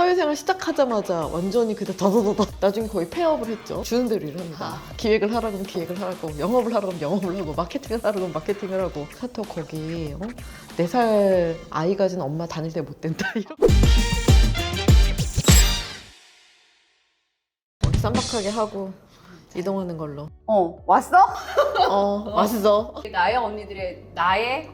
사회생활 시작하자마자 완전히 그때 더더더더 나중에 거의 폐업을 했죠. 주는 대로 일을 합니다. 기획을 하라 그러면 기획을 하고, 영업을 하라 그러면 영업을 하고, 마케팅을 하라 그러면 마케팅을 하고. 스타트업 거기 4살 아이 가진 엄마 다닐 때 못 된다 이런. 쌈박하게 하고 이동하는 걸로. 왔어? 맛있어. 나의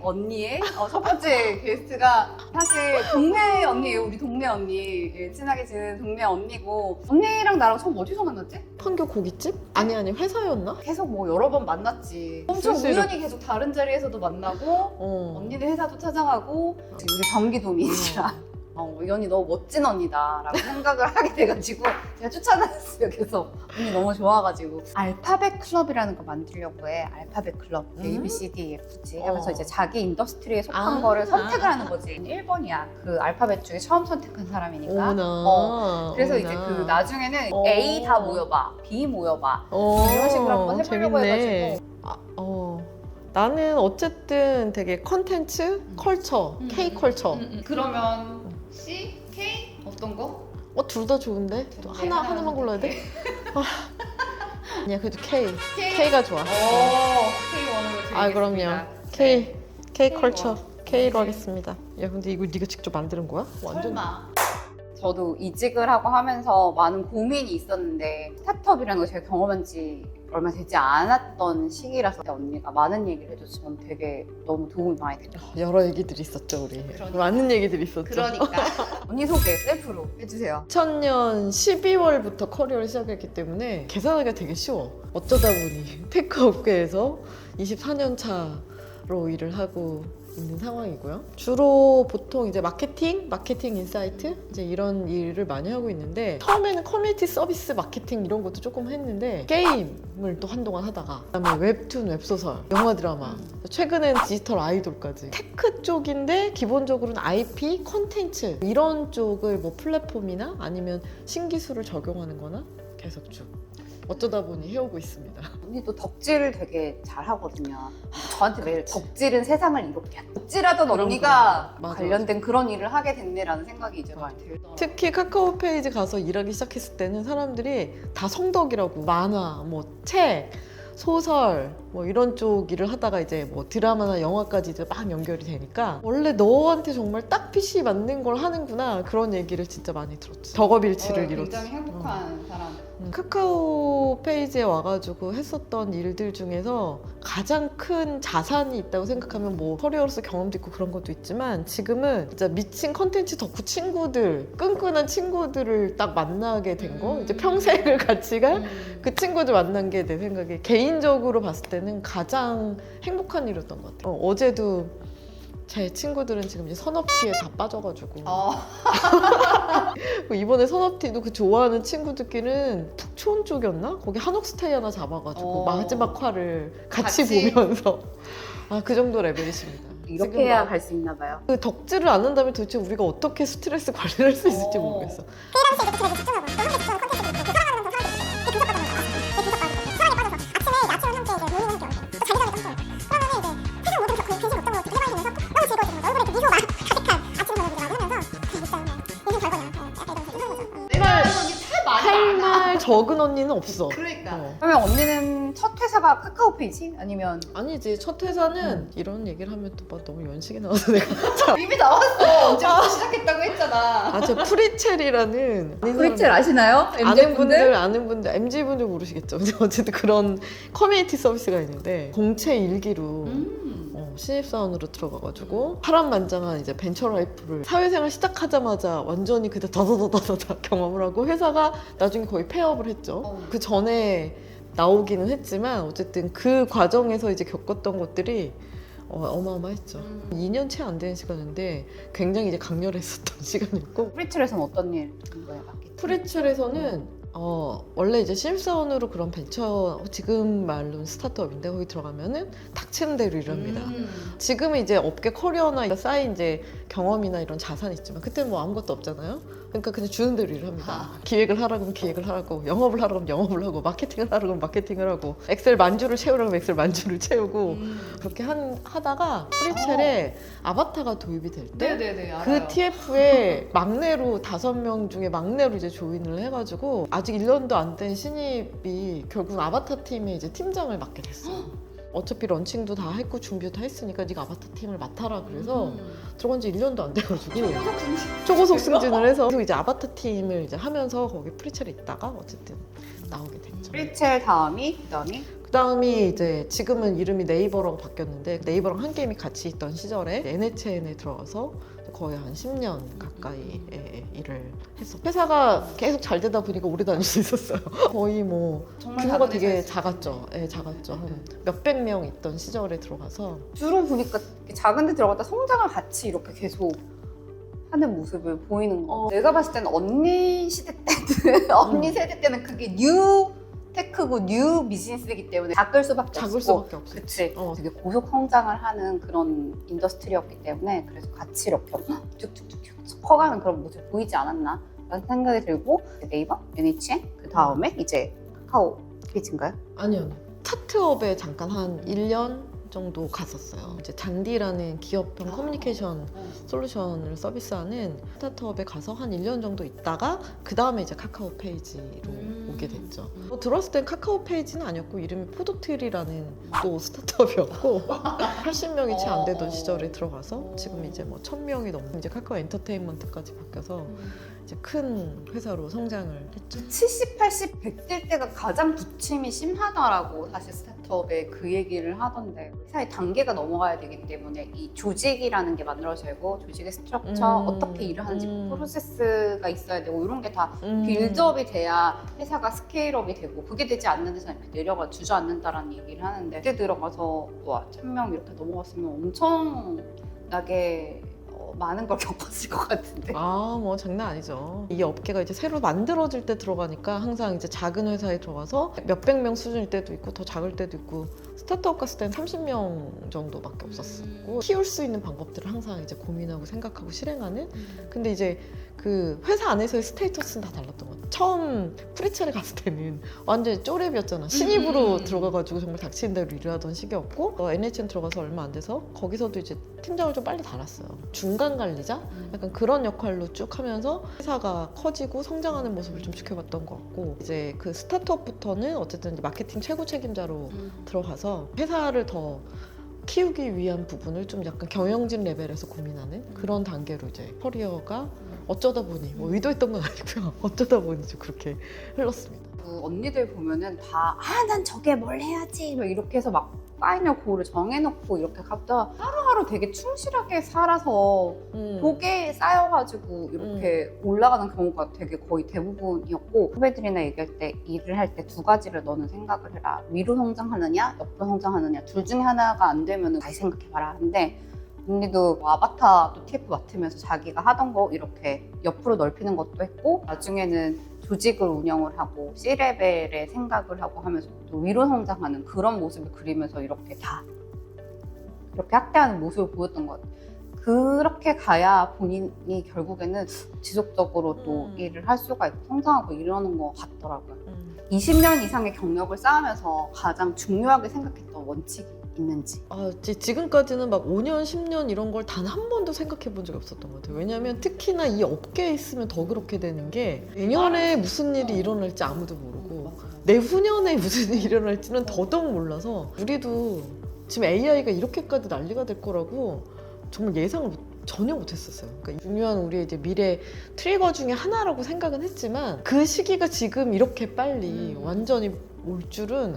언니의 첫 번째 게스트가 사실 동네 언니예요. 우리 동네 언니. 예, 친하게 지내는 동네 언니고, 언니랑 나랑 처음 어디서 만났지? 판교 고깃집? 아니 회사였나? 계속 뭐 여러 번 만났지. 엄청 쓸쓸해. 우연히 계속 다른 자리에서도 만나고 언니네 회사도 찾아가고, 우리 경기도민이라 이 언니 너무 멋진 언니다 라고 생각을 하게 돼가지고 제가 추천했어요. 계속 언니 너무 좋아가지고 알파벳 클럽이라는 거 만들려고 해. 알파벳 클럽 A, B, C, D, E, F, G 하면서 이제 자기 인더스트리에 속한 거를 선택을 하는 거지. 1번이야. 그 알파벳 중에 처음 선택한 사람이니까. 그래서 이제 그 나중에는 A 다 모여봐, B 모여봐, 이런 식으로 한번 해보려고 재밌네. 해가지고. 나는 어쨌든 되게 컨텐츠, 컬처, K 컬처. 그러면 C, K 어떤 거? 둘 다 좋은데? 또 하나만 골라야 돼? 아니야, 그래도 K. K가 좋아. K1으로 그럼요. K 컬처. K로 하겠습니다. 야, 근데 이거 네가 직접 만드는 거야? 설마. 저도 이직을 하고 하면서 많은 고민이 있었는데, 스타트업이라는 걸 제가 경험한 지 얼마 되지 않았던 시기라서 언니가 많은 얘기를 해줘서 저는 되게 너무 도움이 많이 됐어요. 여러 얘기들이 있었죠, 우리. 그러니까. 많은 얘기들이 있었죠. 언니 소개 셀프로 해주세요. 2000년 12월부터 커리어를 시작했기 때문에 계산하기가 되게 쉬워. 어쩌다 보니 테크 업계에서 24년 차로 일을 하고 있는 상황이고요. 주로 보통 이제 마케팅 인사이트 이제 이런 일을 많이 하고 있는데, 처음에는 커뮤니티 서비스 마케팅 이런 것도 조금 했는데 게임을 또 한동안 하다가, 그다음에 웹툰, 웹소설, 영화 드라마, 최근엔 디지털 아이돌까지 테크 쪽인데 기본적으로는 IP, 콘텐츠 이런 쪽을 뭐 플랫폼이나 아니면 신기술을 적용하는 거나 계속 쭉 어쩌다 보니 해오고 있습니다. 언니도 덕질을 되게 잘하거든요. 저한테 매일 덕질은 세상을 이롭게 한다. 덕질하던 언니가 맞아. 관련된 그런 일을 하게 됐네라는 생각이 이제 많이 들더라고요. 특히 카카오 페이지 가서 일하기 시작했을 때는 사람들이 다 성덕이라고, 만화, 뭐 책, 소설 뭐 이런 쪽 일을 하다가 이제 뭐 드라마나 영화까지 이제 막 연결이 되니까 원래 너한테 정말 딱 PC 맞는 걸 하는구나, 그런 얘기를 진짜 많이 들었지. 덕업일치를 이뤘지. 굉장히 행복한 사람. 카카오 페이지에 와가지고 했었던 일들 중에서 가장 큰 자산이 있다고 생각하면 뭐 커리어로서 경험도 있고 그런 것도 있지만, 지금은 진짜 미친 컨텐츠 덕후 친구들, 끈끈한 친구들을 딱 만나게 된 거, 이제 평생을 같이 갈 그 친구들 만난 게 내 생각에 개인적으로 봤을 때는 가장 행복한 일이었던 것 같아요. 어제도 제 친구들은 지금 이제 선업티에 다 빠져가지고 이번에 선업티도 그 좋아하는 친구들끼리는 북촌 쪽이었나? 거기 한옥스테이 하나 잡아가지고 마지막 화를 같이 보면서 그 정도 레벨이십니다. 이렇게 해야 갈 수 있나 봐요. 그 덕질을 안 한다면 도대체 우리가 어떻게 스트레스 관리를 할 수 있을지 모르겠어. 할 말 적은 언니는 없어. 그러니까. 그러면 언니는 첫 회사가 카카오 페이지? 아니면 아니지, 첫 회사는 이런 얘기를 하면 또 막 너무 연식이 나와서 내가 이미 나왔어. 언제부터 시작했다고 했잖아. 저 프리첼이라는 프리첼 아시나요? 아는 분들 MZ분들 모르시겠죠. 근데 어쨌든 그런 커뮤니티 서비스가 있는데, 공채 일기로 신입사원으로 들어가가지고 파란만장한 이제 벤처라이프를 사회생활 시작하자마자 완전히 그때 더더더더더 경험을 하고, 회사가 나중에 거의 폐업을 했죠. 그 전에 나오기는 했지만 어쨌든 그 과정에서 이제 겪었던 것들이 어마어마했죠. 2년 채 안 되는 시간인데 굉장히 이제 강렬했었던 시간이었고. 프리첼에서는 어떤 일 하는 거예요? 프리첼에서는 원래 이제 신입사원으로 그런 벤처, 지금 말로는 스타트업인데 거기 들어가면은 닥치는 대로 일합니다. 지금은 이제 업계 커리어나 쌓인 이제 경험이나 이런 자산이 있지만, 그때는 뭐 아무것도 없잖아요. 그러니까 그냥 주는 대로 일을 합니다. 기획을 하라고 하면 기획을 하라고, 영업을 하라고 하면 영업을 하고, 마케팅을 하라고 하면 마케팅을 하고, 엑셀 만주를 채우라고 하면 엑셀 만주를 채우고, 그렇게 하다가 프리첼에 아바타가 도입이 될 때 네네네, 그 알아요. TF에 막내로 5명 중에 막내로 이제 조인을 해가지고 아직 1년도 안 된 신입이 결국 아바타 팀의 이제 팀장을 맡게 됐어요. 어차피 런칭도 다 했고 준비도 다 했으니까 네가 아바타 팀을 맡아라 그래서 들어간 지 1년도 안 돼가지고 초고속 승진을 해서 그리고 이제 아바타 팀을 이제 하면서 거기 프리첼에 있다가 어쨌든 나오게 됐죠. 프리첼 다음이 그다음이 그다음이 이제 지금은 이름이 네이버라고 바뀌었는데 네이버랑 한 게임이 같이 있던 시절에 NHN에 들어가서 거의 한 10년 가까이 일을 했어. 회사가 계속 잘 되다 보니까 오래 다닐 수 있었어요. 거의 뭐 정말 규모가 작은 되게 회사였어요. 작았죠. 네, 작았죠. 한 몇백 명 있던 시절에 들어가서 주로 보니까 이렇게 작은 데 들어갔다 성장을 같이 이렇게 계속 하는 모습을 보이는 거. 내가 봤을 때는 언니 시대 때는 언니 세대 때는 그게 뉴 테크고 뉴 비즈니스이기 때문에 작을 수밖에 작을 없고 수밖에 없어요. 그치. 어. 되게 고속 성장을 하는 그런 인더스트리였기 때문에 그래서 같이 이렇게 쭉쭉쭉쭉 커가는 그런 모습이 보이지 않았나 라는 생각이 들고 네이버, NHN 그 다음에 이제 카카오 페이지인가요? 아니요. 스타트업에 잠깐 한 1년 정도 갔었어요. 이제 잔디라는 기업형 커뮤니케이션 솔루션을 서비스하는 스타트업에 가서 한 1년 정도 있다가 그 다음에 이제 카카오 페이지로 오게 됐죠. 들어왔을 땐 카카오 페이지는 아니었고 이름이 포도트리라는 또 스타트업이었고 80명이 채 안 되던 시절에 들어가서 지금 이제 뭐 1000명이 넘는 이제 카카오 엔터테인먼트까지 바뀌어서 이제 큰 회사로 성장을 했죠. 70, 80, 100될 때가 가장 부침이 심하다라고 사실 스타트업에 그 얘기를 하던데 회사의 단계가 넘어가야 되기 때문에 이 조직이라는 게 만들어져야 되고 조직의 스트럭처 어떻게 일을 하는지 프로세스가 있어야 되고 이런 게 다 빌드업이 돼야 회사가 스케일업이 되고 그게 되지 않는 데서는 이렇게 내려가 주저앉는다라는 얘기를 하는데 그때 들어가서 와 1000명 이렇게 넘어갔으면 엄청나게 많은 걸 겪었을 것 같은데. 아, 뭐 장난 아니죠. 이 업계가 이제 새로 만들어질 때 들어가니까 항상 이제 작은 회사에 들어가서 몇백 명 수준일 때도 있고 더 작을 때도 있고 스타트업 갔을 땐 30명 정도밖에 없었고 키울 수 있는 방법들을 항상 이제 고민하고 생각하고 실행하는 근데 이제 그 회사 안에서의 스테이터스는 다 달랐던 것 같아요. 처음 프리첼에 갔을 때는 완전히 쪼렙이었잖아. 신입으로 들어가가지고 정말 닥치는 대로 일을 하던 시기였고 NHN 들어가서 얼마 안 돼서 거기서도 이제 팀장을 좀 빨리 달았어요. 중간 관리자? 약간 그런 역할로 쭉 하면서 회사가 커지고 성장하는 모습을 좀 지켜봤던 것 같고 이제 그 스타트업부터는 어쨌든 이제 마케팅 최고 책임자로 들어가서 회사를 더 키우기 위한 부분을 좀 약간 경영진 레벨에서 고민하는 그런 단계로 이제 커리어가 어쩌다 보니 뭐 의도했던 건 아니고요. 어쩌다 보니 좀 그렇게 흘렀습니다. 그 언니들 보면은 다 난 저게 뭘 해야지 막 이렇게 해서 막 파이널 고를 정해놓고 이렇게 갖다 하루하루 되게 충실하게 살아서 그게 쌓여가지고 이렇게 올라가는 경우가 되게 거의 대부분이었고 후배들이나 얘기할 때 일을 할 때 두 가지를 너는 생각을 해라. 위로 성장하느냐 옆으로 성장하느냐 둘 중에 하나가 안 되면 다시 생각해봐라 하는데 언니도 뭐 아바타도 TF 맡으면서 자기가 하던 거 이렇게 옆으로 넓히는 것도 했고 나중에는 조직을 운영을 하고 C레벨의 생각을 하고 하면서 또 위로 성장하는 그런 모습을 그리면서 이렇게 다 이렇게 확대하는 모습을 보였던 것 같아요. 그렇게 가야 본인이 결국에는 지속적으로 또 일을 할 수가 있고 성장하고 이러는 것 같더라고요. 20년 이상의 경력을 쌓으면서 가장 중요하게 생각했던 원칙이 있는지. 지금까지는 막 5년, 10년 이런 걸 단 한 번도 생각해 본 적이 없었던 것 같아요. 왜냐하면 특히나 이 업계에 있으면 더 그렇게 되는 게 내년에 무슨 일이 일어날지 아무도 모르고 내후년에 무슨 일이 일어날지는 더더욱 몰라서 우리도 지금 AI가 이렇게까지 난리가 될 거라고 정말 예상을 전혀 못했었어요. 그러니까 중요한 우리의 이제 미래 트리거 중에 하나라고 생각은 했지만 그 시기가 지금 이렇게 빨리 완전히 올 줄은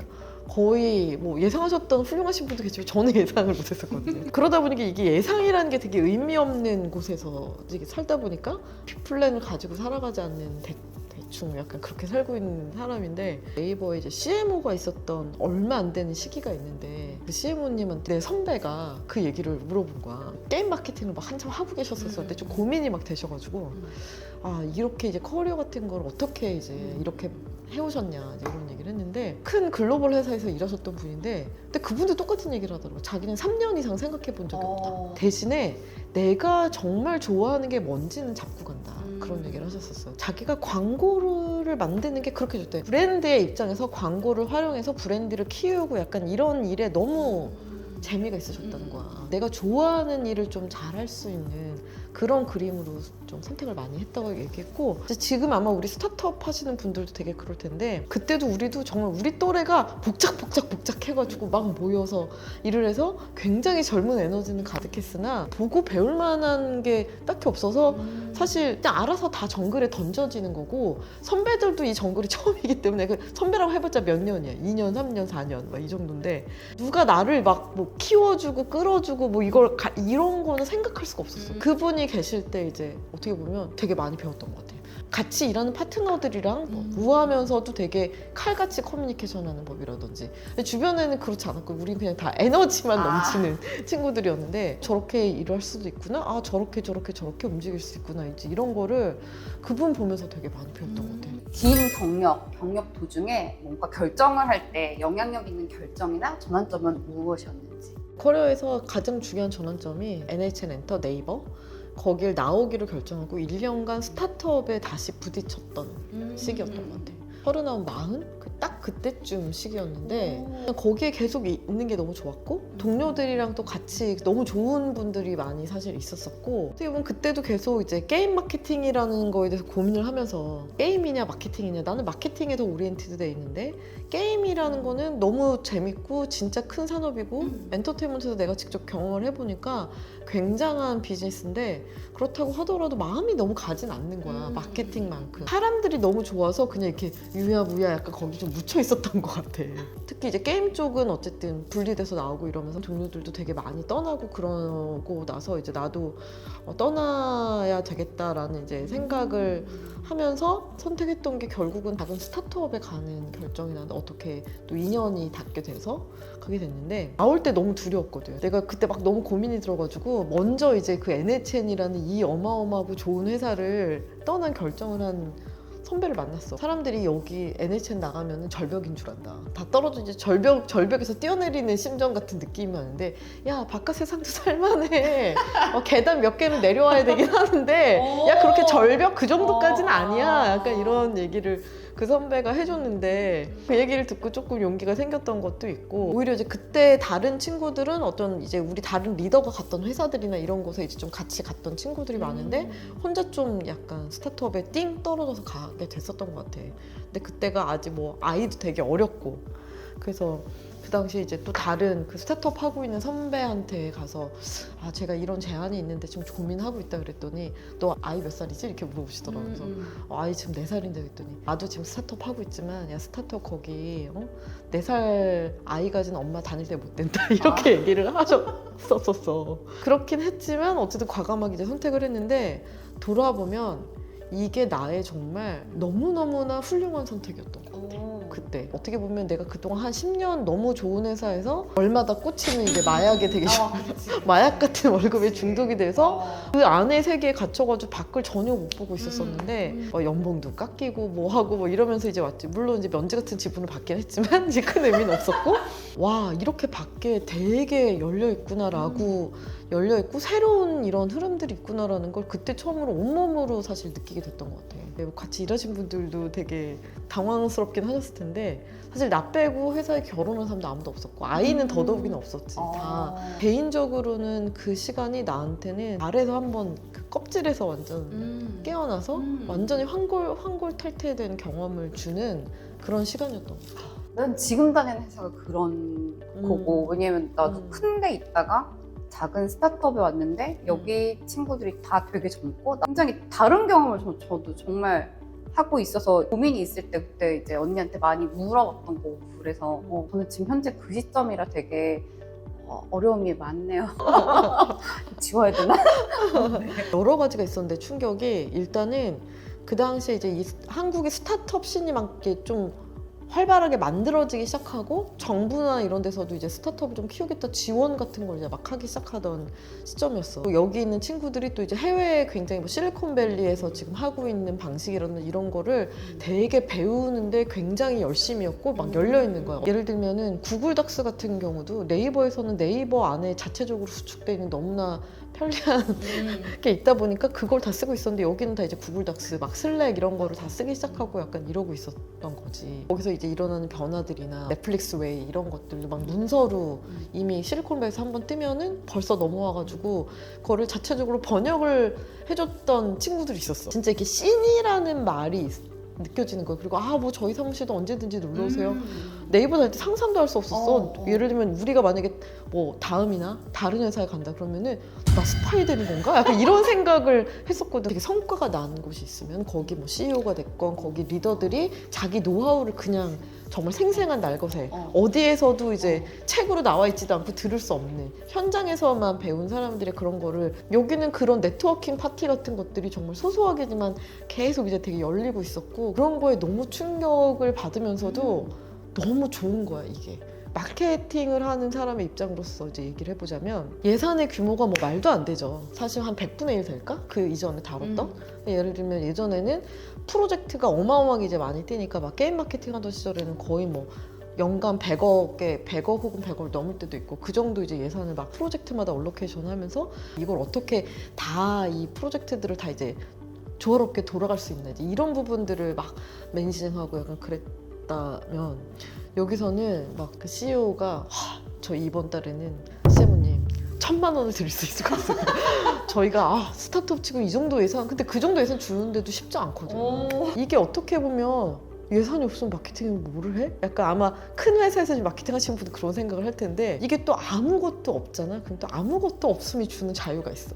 거의 뭐 예상하셨던 훌륭하신 분도 계시지만 저는 예상을 못했었거든요. 그러다 보니까 이게 예상이라는 게 되게 의미 없는 곳에서 이게 살다 보니까 플랜을 가지고 살아가지 않는 대충 약간 그렇게 살고 있는 사람인데 네이버에 이제 CMO가 있었던 얼마 안 되는 시기가 있는데 그 CMO님한테 내 선배가 그 얘기를 물어본 거야. 게임 마케팅을 막 한참 하고 계셨었는데 좀 고민이 막 되셔가지고 이렇게 이제 커리어 같은 걸 어떻게 이제 이렇게 해오셨냐 이제 이런 얘기를 했는데 큰 글로벌 회사에서 일하셨던 분인데 근데 그분도 똑같은 얘기를 하더라고요. 자기는 3년 이상 생각해 본 적이 없다. 대신에 내가 정말 좋아하는 게 뭔지는 잡고 간다. 그런 얘기를 하셨었어요. 자기가 광고를 만드는 게 그렇게 좋대. 브랜드의 입장에서 광고를 활용해서 브랜드를 키우고 약간 이런 일에 너무 재미가 있으셨다는 거야. 내가 좋아하는 일을 좀 잘할 수 있는 그런 그림으로 좀 선택을 많이 했다고 얘기했고, 이제 지금 아마 우리 스타트업 하시는 분들도 되게 그럴 텐데, 그때도 우리도 정말 우리 또래가 복작 해가지고 막 모여서 일을 해서 굉장히 젊은 에너지는 가득했으나 보고 배울 만한 게 딱히 없어서 사실 그냥 알아서 다 정글에 던져지는 거고, 선배들도 이 정글이 처음이기 때문에 그 선배라고 해봤자 몇 년이야. 2년, 3년, 4년 막 이 정도인데 누가 나를 막 뭐 키워주고 끌어주고 뭐 이런 거는 생각할 수가 없었어. 그분이 계실 때 이제 어떻게 보면 되게 많이 배웠던 것 같아요. 같이 일하는 파트너들이랑 뭐 우하면서도 되게 칼같이 커뮤니케이션하는 법이라든지. 근데 주변에는 그렇지 않았고 우린 그냥 다 에너지만 넘치는 친구들이었는데, 저렇게 일할 수도 있구나, 아 저렇게 움직일 수 있구나, 이제 이런 거를 그분 보면서 되게 많이 배웠던 것 같아요. 긴 경력 도중에 뭔가 결정을 할 때 영향력 있는 결정이나 전환점은 무엇이었는지. 커리어에서 가장 중요한 전환점이 NHN 엔터, 네이버 거길 나오기를 결정하고 1년간 스타트업에 다시 부딪혔던 시기였던 것 같아요. 39, 40? 딱 그때쯤 시기였는데 거기에 계속 있는 게 너무 좋았고, 동료들이랑 또 같이 너무 좋은 분들이 많이 사실 있었었고, 어떻게 보면 그때도 계속 이제 게임 마케팅이라는 거에 대해서 고민을 하면서, 게임이냐 마케팅이냐, 나는 마케팅에 더 오리엔티드 돼 있는데 게임이라는 거는 너무 재밌고 진짜 큰 산업이고 엔터테인먼트에서 내가 직접 경험을 해보니까 굉장한 비즈니스인데, 그렇다고 하더라도 마음이 너무 가진 않는 거야. 마케팅만큼 사람들이 너무 좋아서 그냥 이렇게 유야무야 약간 거기 좀 묻혀 있었던 것 같아. 특히 이제 게임 쪽은 어쨌든 분리돼서 나오고 이러면서 동료들도 되게 많이 떠나고 그러고 나서 이제 나도 떠나야 되겠다라는 이제 생각을 하면서 선택했던 게 결국은 작은 스타트업에 가는 결정이 나는데, 어떻게 또 2년이 닿게 돼서 가게 됐는데, 나올 때 너무 두려웠거든. 내가 그때 막 너무 고민이 들어가지고 먼저 이제 그 NHN이라는 이 어마어마하고 좋은 회사를 떠난 결정을 한 선배를 만났어. 사람들이 여기 NHN 나가면 절벽인 줄 안다. 다 떨어져 이제 절벽에서 뛰어내리는 심정 같은 느낌이었는데, 야 바깥 세상도 살만해. 계단 몇 개는 내려와야 되긴 하는데, 야 그렇게 절벽 그 정도까지는 아니야. 약간 이런 얘기를 그 선배가 해줬는데, 그 얘기를 듣고 조금 용기가 생겼던 것도 있고, 오히려 이제 그때 다른 친구들은 어떤 이제 우리 다른 리더가 갔던 회사들이나 이런 곳에 이제 좀 같이 갔던 친구들이 많은데, 혼자 좀 약간 스타트업에 띵 떨어져서 가게 됐었던 것 같아. 근데 그때가 아직 뭐 아이도 되게 어렸고, 그래서 그 당시에 이제 또 다른 그 스타트업 하고 있는 선배한테 가서, 아 제가 이런 제안이 있는데 좀 고민하고 있다 그랬더니, 너 아이 몇 살이지? 이렇게 물어보시더라고요. 그래서 아이 지금 4살인데 그랬더니, 나도 지금 스타트업 하고 있지만 야 스타트업 거기 4살 아이 가진 엄마 다닐 때 못 된다 이렇게 얘기를 하셨었어. 그렇긴 했지만 어쨌든 과감하게 이제 선택을 했는데, 돌아보면 이게 나의 정말 너무너무나 훌륭한 선택이었던 것 같아. 그때 어떻게 보면 내가 그동안 한 10년 너무 좋은 회사에서 월마다 꽂히는 이제 마약에 되게 마약 같은 월급에 중독이 돼서 그 안에 세계에 갇혀가지고 밖을 전혀 못 보고 있었었는데, 연봉도 깎이고 뭐 하고 뭐 이러면서 이제 왔지. 물론 이제 면제 같은 지분을 받긴 했지만 이제 큰 의미는 없었고, 와 이렇게 밖에 되게 열려 있구나라고, 열려 있고 새로운 이런 흐름들이 있구나라는 걸 그때 처음으로 온몸으로 사실 느끼게 됐던 것 같아요. 같이 일하신 분들도 되게 당황스럽긴 하셨을 텐데, 사실 나 빼고 회사에 결혼한 사람도 아무도 없었고 아이는 더더욱이나 없었지. 다 개인적으로는 그 시간이 나한테는 발에서 한번 그 껍질에서 완전 깨어나서 완전히 환골탈태된 경험을 주는 그런 시간이었던 것 같아요. 난 지금 다니는 회사가 그런 거고, 왜냐면 나도 큰 데 있다가 작은 스타트업에 왔는데 여기 친구들이 다 되게 젊고 굉장히 다른 경험을 저도 정말 하고 있어서 고민이 있을 때 그때 이제 언니한테 많이 물어봤던 거고, 그래서 저는 지금 현재 그 시점이라 되게 어려움이 많네요. 지워야 되나? 여러 가지가 있었는데 충격이, 일단은 그 당시에 이제 이 한국의 스타트업 씬이 막 이렇게 좀 활발하게 만들어지기 시작하고, 정부나 이런 데서도 이제 스타트업을 좀 키우겠다 지원 같은 걸 이제 막 하기 시작하던 시점이었어. 여기 있는 친구들이 또 이제 해외에 굉장히 뭐 실리콘밸리에서 지금 하고 있는 방식이라든지 이런 거를 되게 배우는데 굉장히 열심이었고 막 열려 있는 거야. 예를 들면은 구글 닥스 같은 경우도 네이버에서는 네이버 안에 자체적으로 수축되어 있는 너무나 편리한 게 있다 보니까 그걸 다 쓰고 있었는데 여기는 다 이제 구글 닥스, 막 슬랙 이런 거를 다 쓰기 시작하고 약간 이러고 있었던 거지. 거기서 이제 일어나는 변화들이나 넷플릭스 웨이 이런 것들도 막 문서로 이미 실리콘밸리에서 한번 뜨면은 벌써 넘어와가지고 그거를 자체적으로 번역을 해줬던 친구들이 있었어. 진짜 이렇게 씬이라는 말이 느껴지는 거예요. 그리고 뭐 저희 사무실도 언제든지 놀러 오세요. 네이버 다닐 때 상상도 할 수 없었어. 예를 들면 우리가 만약에 뭐 다음이나 다른 회사에 간다 그러면은 나 스파이 되는 건가? 약간 이런 생각을 했었거든. 되게 성과가 난 곳이 있으면 거기 뭐 CEO가 됐건 거기 리더들이 자기 노하우를 그냥 정말 생생한 날것에 어디에서도 이제 책으로 나와 있지도 않고 들을 수 없는 현장에서만 배운 사람들의 그런 거를 여기는 그런 네트워킹 파티 같은 것들이 정말 소소하게지만 계속 이제 되게 열리고 있었고 그런 거에 너무 충격을 받으면서도 너무 좋은 거야 이게. 마케팅을 하는 사람의 입장으로서 이제 얘기를 해보자면 예산의 규모가 뭐 말도 안 되죠. 사실 한 100분의 1 될까? 그 이전에 다뤘던? 예를 들면 예전에는 프로젝트가 어마어마하게 이제 많이 뛰니까 막 게임 마케팅 하던 시절에는 거의 뭐 연간 100억 혹은 100억을 넘을 때도 있고 그 정도 이제 예산을 막 프로젝트마다 얼로케이션 하면서 이걸 어떻게 다 이 프로젝트들을 다 이제 조화롭게 돌아갈 수 있는지 이런 부분들을 막 매니징하고 약간 그랬다면 여기서는 막 그 CEO가 저 이번 달에는 CMO님 1,000만 원을 드릴 수 있을 것 같습니다. 저희가 스타트업 치고 이 정도 예산 근데 그 정도 예산 주는데도 쉽지 않거든. 이게 어떻게 보면 예산이 없으면 마케팅을 뭐를 해? 약간 아마 큰 회사에서 마케팅 하시는 분들 그런 생각을 할 텐데 이게 또 아무것도 없잖아. 그럼 또 아무것도 없음이 주는 자유가 있어.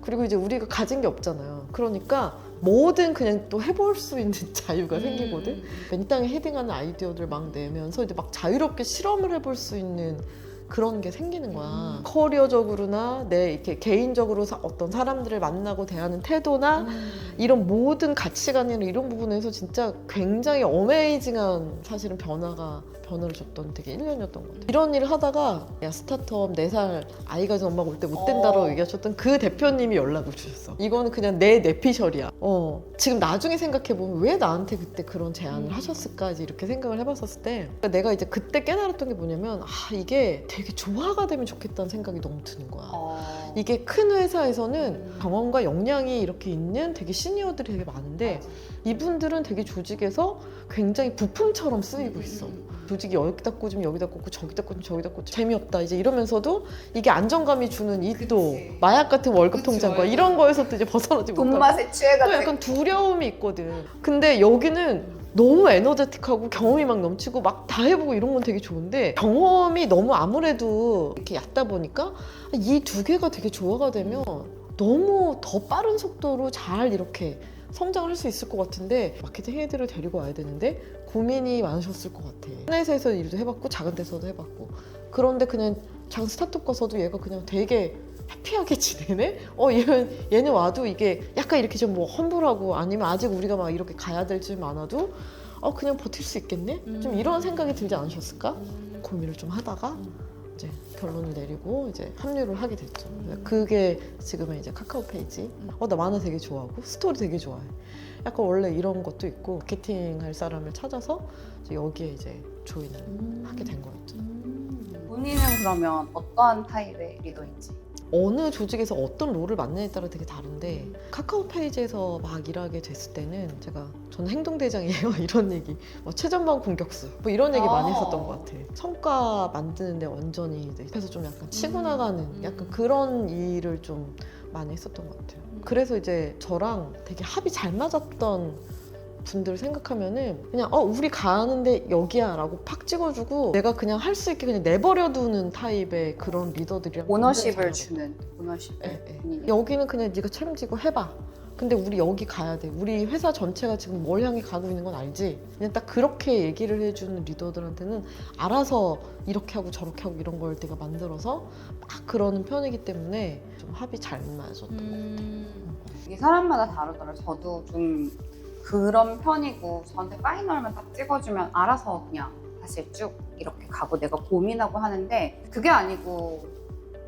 그리고 이제 우리가 가진 게 없잖아요. 그러니까 뭐든 그냥 또 해볼 수 있는 자유가 생기거든. 맨땅에 헤딩하는 아이디어들 막 내면서 이제 막 자유롭게 실험을 해볼 수 있는 그런 게 생기는 거야. 커리어적으로나 내 이렇게 개인적으로 어떤 사람들을 만나고 대하는 태도나 이런 모든 가치관이나 이런 부분에서 진짜 굉장히 어메이징한 사실은 변화를 줬던 되게 1년이었던 것 같아요. 이런 일을 하다가 야 스타트업 4살 아이 가진 엄마가 올 때 못 된다라고 얘기하셨던 그 대표님이 연락을 주셨어. 이거는 그냥 내 뇌피셜이야. 지금 나중에 생각해보면 왜 나한테 그때 그런 제안을 하셨을까 이제 이렇게 생각을 해봤었을 때 그러니까 내가 이제 그때 깨달았던 게 뭐냐면 이게 되게 조화가 되면 좋겠다는 생각이 너무 드는 거야. 이게 큰 회사에서는 경험과 역량이 이렇게 있는 되게 시니어들이 되게 많은데 이분들은 되게 조직에서 굉장히 부품처럼 쓰이고 있어. 조직이 여기다 꽂으면 여기다 꽂고 저기다 꽂으면 저기다 꽂고 재미없다 이제 이러면서도 이게 안정감이 주는 이 또 마약 같은 월급 통장과 이런 거에서 또 이제 벗어나지 못하고 돈맛에 취해가지고 또 약간 두려움이 있거든. 근데 여기는 너무 에너제틱하고 경험이 막 넘치고 막 다 해보고 이런 건 되게 좋은데 경험이 너무 아무래도 이렇게 얕다 보니까 이 두 개가 되게 조화가 되면 너무 더 빠른 속도로 잘 이렇게 성장을 할 수 있을 것 같은데 마케팅 헤드를 데리고 와야 되는데 고민이 많으셨을 것 같아. 큰 회사에서 일도 해봤고 작은 데서도 해봤고 그런데 그냥 작은 스타트업 가서도 얘가 그냥 되게 해피하게 지내네? 얘는 와도 이게 약간 이렇게 좀 뭐 험불하고 아니면 아직 우리가 막 이렇게 가야 될 줄 많아도 그냥 버틸 수 있겠네? 좀 이런 생각이 들지 않으셨을까? 고민을 좀 하다가 이제 결론을 내리고 이제 합류를 하게 됐죠. 그게 지금의 이제 카카오 페이지. 나 만화 되게 좋아하고 스토리 되게 좋아해. 약간 원래 이런 것도 있고 마케팅 할 사람을 찾아서 이제 여기에 이제 조인을 하게 된 거였죠. 본인은 그러면 어떠한 타입의 리더인지? 어느 조직에서 어떤 롤을 맡느냐에 따라 되게 다른데 카카오 페이지에서 막 일하게 됐을 때는 저는 행동대장이에요 이런 얘기 최전방 공격수 뭐 이런 얘기 많이 했었던 것 같아. 성과 만드는데 완전히 이제 옆에서 좀 약간 치고 나가는 약간 그런 일을 좀 많이 했었던 것 같아요. 그래서 이제 저랑 되게 합이 잘 맞았던 분들 생각하면은 그냥 우리 가는데 여기야 라고 팍 찍어주고 내가 그냥 할 수 있게 그냥 내버려두는 타입의 그런 리더들이랑 오너십을 주는 오너십을 네. 여기는 그냥 네가 책임지고 해봐. 근데 우리 여기 가야 돼. 우리 회사 전체가 지금 뭘 향해 가고 있는 건 알지? 그냥 딱 그렇게 얘기를 해주는 리더들한테는 알아서 이렇게 하고 저렇게 하고 이런 걸 내가 만들어서 막 그러는 편이기 때문에 좀 합이 잘 맞았던 것 같아요. 이게 사람마다 다르더라고요. 저도 좀 그런 편이고 저한테 파이널만 딱 찍어주면 알아서 그냥 사실 쭉 이렇게 가고 내가 고민하고 하는데 그게 아니고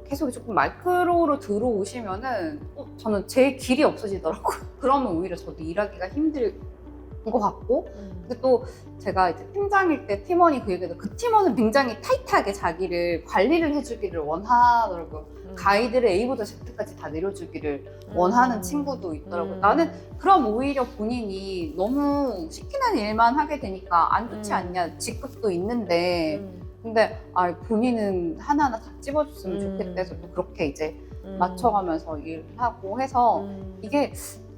계속 조금 마이크로로 들어오시면은 저는 제 길이 없어지더라고요. 그러면 오히려 저도 일하기가 것 같고, 근데 또 제가 이제 팀장일 때 팀원이 그 얘기도 그 팀원은 굉장히 타이트하게 자기를 관리를 해주기를 원하더라고요. 가이드를 A부터 Z까지 다 내려주기를 원하는 친구도 있더라고요. 나는 그럼 오히려 본인이 너무 시키는 일만 하게 되니까 안 좋지 않냐. 직급도 있는데 근데 본인은 하나하나 다 찝어줬으면 좋겠다 해서 또 그렇게 이제 맞춰가면서 일을 하고 해서 이게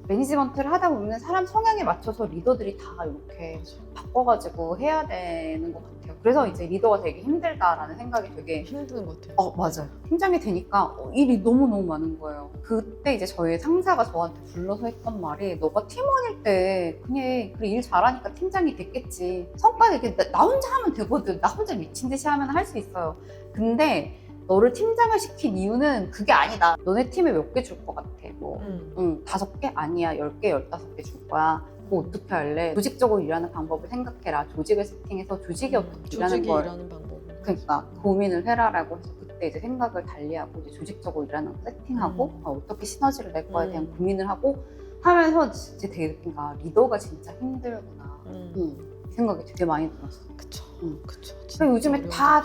매니지먼트를 하다 보면 사람 성향에 맞춰서 리더들이 다 이렇게 바꿔가지고 해야 되는 것 같아요. 그래서 이제 리더가 되게 힘들다라는 생각이 되게 힘든 것 같아요. 맞아요. 팀장이 되니까 일이 너무너무 많은 거예요. 그때 이제 저희 상사가 저한테 불러서 했던 말이 너가 팀원일 때 그냥 그래 일 잘하니까 팀장이 됐겠지. 성과 이렇게 나 혼자 하면 되거든. 나 혼자 미친 듯이 하면 할 수 있어요. 근데 너를 팀장을 시킨 이유는 그게 아니다. 너네 팀에 몇 개 줄 것 같아. 뭐, 5개? 아니야. 10개, 15개 줄 거야. 뭐 어떻게 할래? 조직적으로 일하는 방법을 생각해라. 조직을 세팅해서 조직이 어떻게 일하는 걸. 일하는 방법. 그러니까 고민을 해라라고 해서 그때 이제 생각을 달리하고 이제 조직적으로 일하는 거 세팅하고 어떻게 시너지를 낼 거에 대한 고민을 하고 하면서 진짜 되게 느낀 거 리더가 진짜 힘들구나. 이 생각이 되게 많이 들었어요. 그쵸. 그쵸. 근데 요즘에 다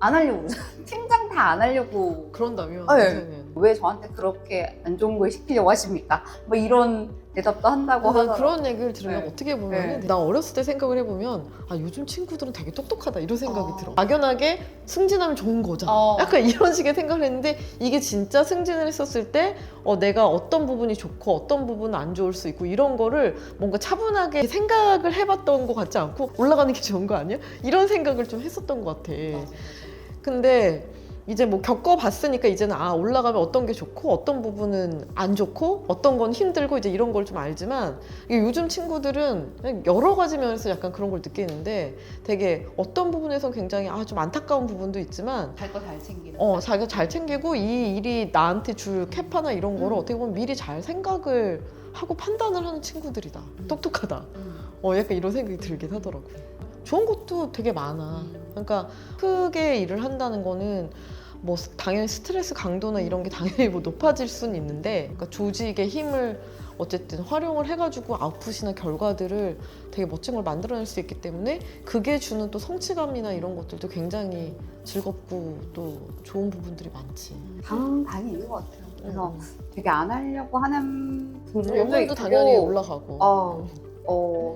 안 하려고 팀장 다 안 하려고 그런다면 네. 선생님. 왜 저한테 그렇게 안 좋은 걸 시키려고 하십니까? 뭐 이런 대답도 한다고 난 하더라고요. 그런 얘기를 들으면 네. 어떻게 보면 네. 나 어렸을 때 생각을 해보면 요즘 친구들은 되게 똑똑하다 이런 생각이 어. 들어. 막연하게 승진하면 좋은 거잖아. 어. 약간 이런 식의 생각을 했는데 이게 진짜 승진을 했었을 때 내가 어떤 부분이 좋고 어떤 부분은 안 좋을 수 있고 이런 거를 뭔가 차분하게 생각을 해봤던 것 같지 않고 올라가는 게 좋은 거 아니야? 이런 생각을 좀 했었던 것 같아. 근데 이제 뭐 겪어봤으니까 이제는 올라가면 어떤 게 좋고 어떤 부분은 안 좋고 어떤 건 힘들고 이제 이런 걸 좀 알지만 이게 요즘 친구들은 그냥 여러 가지 면에서 약간 그런 걸 느끼는데 되게 어떤 부분에서 굉장히 좀 안타까운 부분도 있지만 잘 거 잘 챙기는. 자기가 잘 챙기고 이 일이 나한테 줄 캐파나 이런 거를 어떻게 보면 미리 잘 생각을 하고 판단을 하는 친구들이다. 똑똑하다. 약간 이런 생각이 들긴 하더라고요. 좋은 것도 되게 많아. 그러니까 크게 일을 한다는 거는 뭐 당연히 스트레스 강도나 이런 게 당연히 뭐 높아질 수는 있는데 그러니까 조직의 힘을 어쨌든 활용을 해가지고 아웃풋이나 결과들을 되게 멋진 걸 만들어낼 수 있기 때문에 그게 주는 또 성취감이나 이런 것들도 굉장히 즐겁고 또 좋은 부분들이 많지. 당연히 있는 것 같아요. 그래서 되게 안 하려고 하는 분들도 연봉도 있고 당연히 올라가고.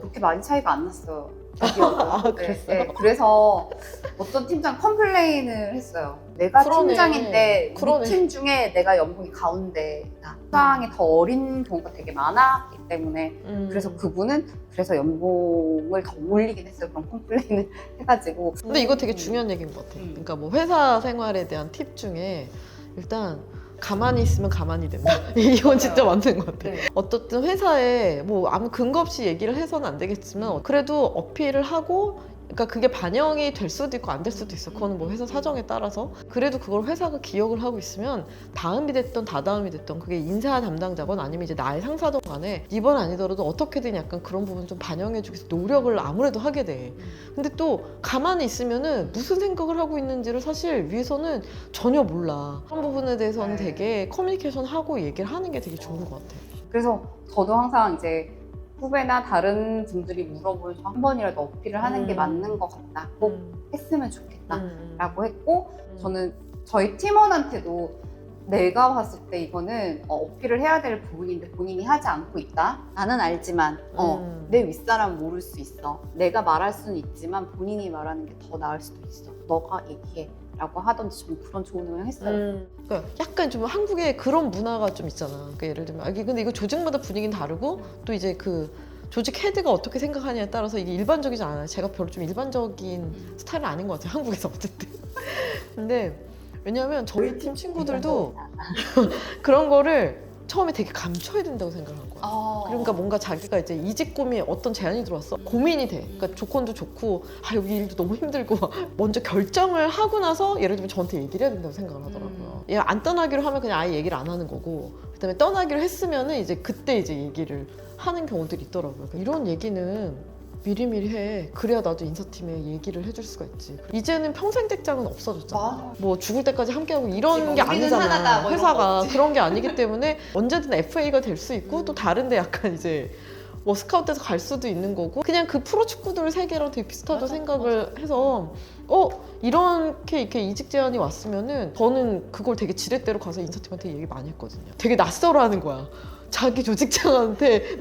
그렇게 많이 차이가 안 났어요. 대기업은. 그랬어요? 네. 그래서 어떤 팀장 컴플레인을 했어요. 내가 그러네. 팀장인데 그러네. 우리 팀 중에 내가 연봉이 가운데다. 팀장이 더 어린 경우가 되게 많았기 때문에 그래서 그분은 그래서 연봉을 더 올리긴 했어요. 그런 컴플레인을 해가지고. 근데 이거 되게 중요한 얘기인 것 같아. 그러니까 뭐 회사 생활에 대한 팁 중에 일단 가만히 있으면 가만히 된다. 이건 진짜 맞는 것 같아. 네. 어떻든 회사에 뭐 아무 근거 없이 얘기를 해서는 안 되겠지만 그래도 어필을 하고 그러니까 그게 반영이 될 수도 있고 안 될 수도 있어. 그거는 뭐 회사 사정에 따라서. 그래도 그걸 회사가 기억을 하고 있으면 다음이 됐던 다다음이 됐던 그게 인사 담당자건 아니면 이제 나의 상사든 간에 이번 아니더라도 어떻게든 약간 그런 부분 좀 반영해주기 위해서 노력을 아무래도 하게 돼. 근데 또 가만히 있으면은 무슨 생각을 하고 있는지를 사실 위에서는 전혀 몰라. 그런 부분에 대해서는 네. 되게 커뮤니케이션 하고 얘기를 하는 게 되게 좋은 것 같아. 그래서 저도 항상 이제 후배나 다른 분들이 물어보면 한 번이라도 어필을 하는 게 맞는 것 같다. 꼭 했으면 좋겠다. 라고 했고 저는 저희 팀원한테도 내가 봤을 때 이거는 어필을 해야 될 부분인데 본인이 하지 않고 있다. 나는 알지만 내 윗사람은 모를 수 있어. 내가 말할 수는 있지만 본인이 말하는 게 더 나을 수도 있어. 너가 얘기해. 라고 하던지 좀 그런 조언을 했어요. 그러니까 약간 좀 한국에 그런 문화가 좀 있잖아. 그러니까 예를 들면 근데 이거 조직마다 분위기는 다르고 또 이제 그 조직 헤드가 어떻게 생각하냐에 따라서 이게 일반적이지 않아요. 제가 별로 좀 일반적인 스타일은 아닌 것 같아요. 한국에서 어쨌든. 근데 왜냐면 저희 팀 친구들도 그런 거를 처음에 되게 감춰야 된다고 생각을 한 거야. 그러니까 뭔가 자기가 이제 이직 고민에 어떤 제안이 들어왔어. 고민이 돼. 그러니까 조건도 좋고 여기 일도 너무 힘들고 먼저 결정을 하고 나서 예를 들면 저한테 얘기를 해야 된다고 생각을 하더라고요. 얘 안 떠나기로 하면 그냥 아예 얘기를 안 하는 거고 그다음에 떠나기로 했으면은 이제 그때 이제 얘기를 하는 경우들이 있더라고요. 그러니까 이런 얘기는 미리미리 해. 그래야 나도 인사팀에 얘기를 해줄 수가 있지. 이제는 평생 직장은 없어졌잖아. 맞아. 뭐 죽을 때까지 함께하고 이런 게 우리는 아니잖아. 하나다, 뭐 이런 거 회사가 없지. 그런 게 아니기 때문에 언제든 FA가 될 수 있고 또 다른데 약간 이제 뭐 스카우트에서 갈 수도 있는 거고 그냥 그 프로 축구들 세계랑 되게 비슷하다 맞아, 생각을 해서 이렇게 이직 제안이 왔으면은 저는 그걸 되게 지렛대로 가서 인사팀한테 얘기 많이 했거든요. 되게 낯설어하는 거야. 자기 조직장한테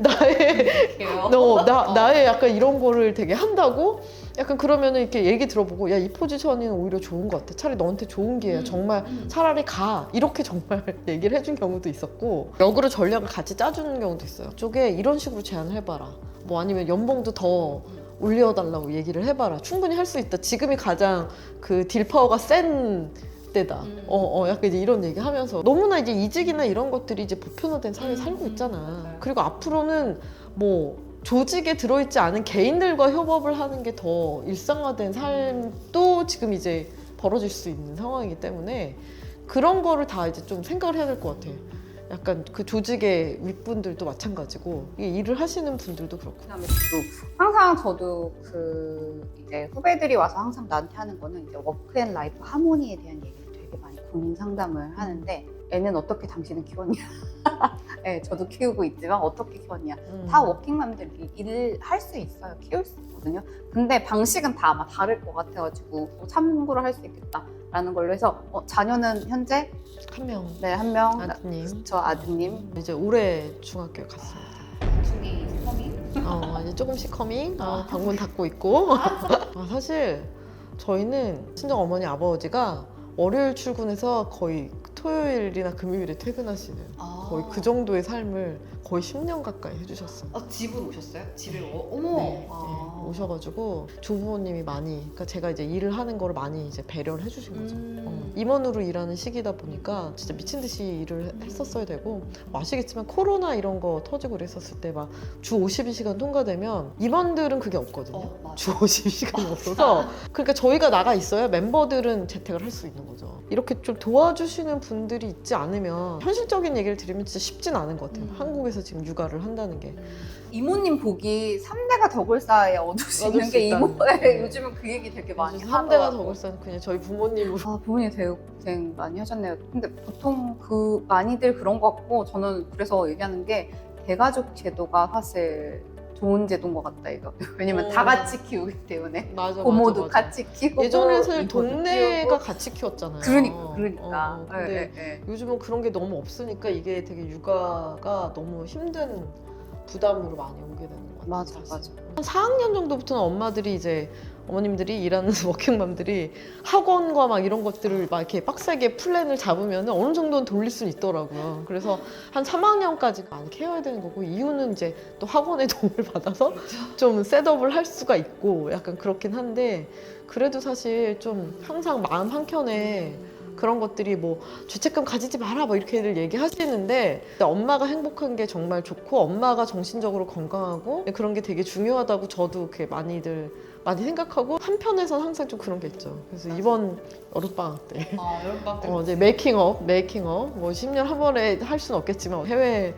나의 약간 이런 거를 되게 한다고? 약간 그러면은 이렇게 얘기 들어보고 야, 이 포지션이 오히려 좋은 것 같아. 차라리 너한테 좋은 기회야. 정말 차라리 가. 이렇게 정말 얘기를 해준 경우도 있었고 역으로 전략을 같이 짜주는 경우도 있어요. 쪽에 이런 식으로 제안을 해봐라. 뭐 아니면 연봉도 더 올려달라고 얘기를 해봐라. 충분히 할 수 있다. 지금이 가장 그 딜 파워가 센 때다. 약간 이제 이런 얘기 하면서 너무나 이제 이직이나 이런 것들이 이제 보편화된 사회에 살고 있잖아. 그리고 앞으로는 뭐 조직에 들어있지 않은 개인들과 협업을 하는 게 더 일상화된 삶도 지금 이제 벌어질 수 있는 상황이기 때문에 그런 거를 다 이제 좀 생각을 해야 될 것 같아. 약간 그 조직의 윗분들도 마찬가지고 이 일을 하시는 분들도 그렇고. 그다음에 또 항상 저도 그 이제 후배들이 와서 항상 나한테 하는 거는 이제 워크앤라이프 하모니에 대한 얘기를 되게 많이 고민 상담을 하는데 애는 어떻게 당신은 키웠냐? 네, 저도 키우고 있지만 어떻게 키웠냐? 다 워킹맘들이 일을 할 수 있어요. 키울 수 있거든요. 근데 방식은 다 아마 다를 것 같아가지고 참고를 할 수 있겠다라는 걸로 해서 자녀는 현재 한 명. 네, 한 명. 아드님. 저 아드님. 이제 올해 중학교에 갔습니다. 중이 커밍. 이제 조금씩 커밍. 방문 닫고 있고. 사실 저희는 친정 어머니 아버지가 월요일 출근해서 거의 토요일이나 금요일에 퇴근하시는 거의 그 정도의 삶을 거의 10년 가까이 해주셨어요. 집으로 오셨어요? 집에 어머. 네, 오셔가지고 조부모님이 많이, 그러니까 제가 이제 일을 하는 거를 많이 이제 배려를 해주신 거죠. 임원으로 일하는 시기다 보니까 진짜 미친 듯이 일을 했었어야 되고, 아시겠지만 코로나 이런 거 터지고 그랬었을 때 막 주 52시간 통과되면 임원들은 그게 없거든요. 주 52시간이 없어서. 그러니까 저희가 나가 있어야 멤버들은 재택을 할 수 있는 거죠. 이렇게 좀 도와주시는 분들이 있지 않으면 현실적인 얘기를 드리면 진짜 쉽진 않은 것 같아요. 한국에서 지금 육아를 한다는 게. 이모님 보기 3대가 덕을 쌓아야 얻을 수 있는 게 이모에 요즘은 그 얘기 되게 많이 하더라고요. 3대가 덕을 쌓는 그냥 저희 부모님으로. 부모님 되게 고생 많이 하셨네요. 근데 보통 그 많이들 그런 것 같고 저는 그래서 얘기하는 게 대가족 제도가 사실 좋은 제도인 것 같다 이거. 왜냐면 다 같이 키우기 때문에 맞아, 고모도 맞아. 같이 키우고 예전에 사실 이모도 동네가 키우고. 같이 키웠잖아요. 그러니까. 근데 네. 요즘은 그런 게 너무 없으니까 이게 되게 육아가 너무 힘든 부담으로 많이 오게 되는 것 같아요. 맞아, 사실. 맞아. 한 4학년 정도부터는 엄마들이 이제 어머님들이 일하는 워킹맘들이 학원과 막 이런 것들을 막 이렇게 빡세게 플랜을 잡으면 어느 정도는 돌릴 수는 있더라고요. 그래서 한 3학년까지 많이 케어해야 되는 거고, 이유는 이제 또 학원의 도움을 받아서 좀 셋업을 할 수가 있고 약간 그렇긴 한데, 그래도 사실 좀 항상 마음 한켠에 그런 것들이 뭐 죄책감 가지지 마라 뭐 이렇게들 얘기하시는데, 엄마가 행복한 게 정말 좋고 엄마가 정신적으로 건강하고 그런 게 되게 중요하다고 저도 이렇게 많이 생각하고, 한편에선 항상 좀 그런 게 있죠. 그래서 이번 여름방학 때 여름방학 때 이제 메이킹업 뭐 10년 한 번에 할 수는 없겠지만 해외를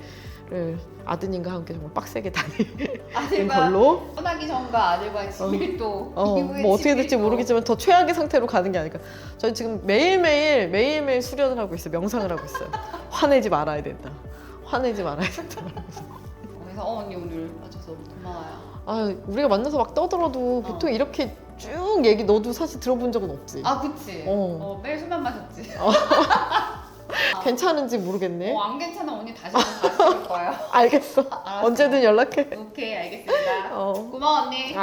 아드님과 함께 정말 빡세게 다니는 걸로. 떠나기 전과 아들과의 친밀도 뭐 어떻게 될지 모르겠지만 더 최악의 상태로 가는 게 아닐까. 저희 지금 매일매일 수련을 하고 있어요. 명상을 하고 있어요. 화내지 말아야 된다. 화내지 말아야 된다. 그래서 언니 오늘 와줘서 고마워요. 우리가 만나서 막 떠들어도 보통 이렇게 쭉 얘기 너도 사실 들어본 적은 없지. 그치. 매일 술만 마셨지. 괜찮은지 모르겠네. 안 괜찮아 언니 다시 올 거예요. 알겠어. 언제든 연락해. 오케이 알겠습니다. 어. 고마워 언니.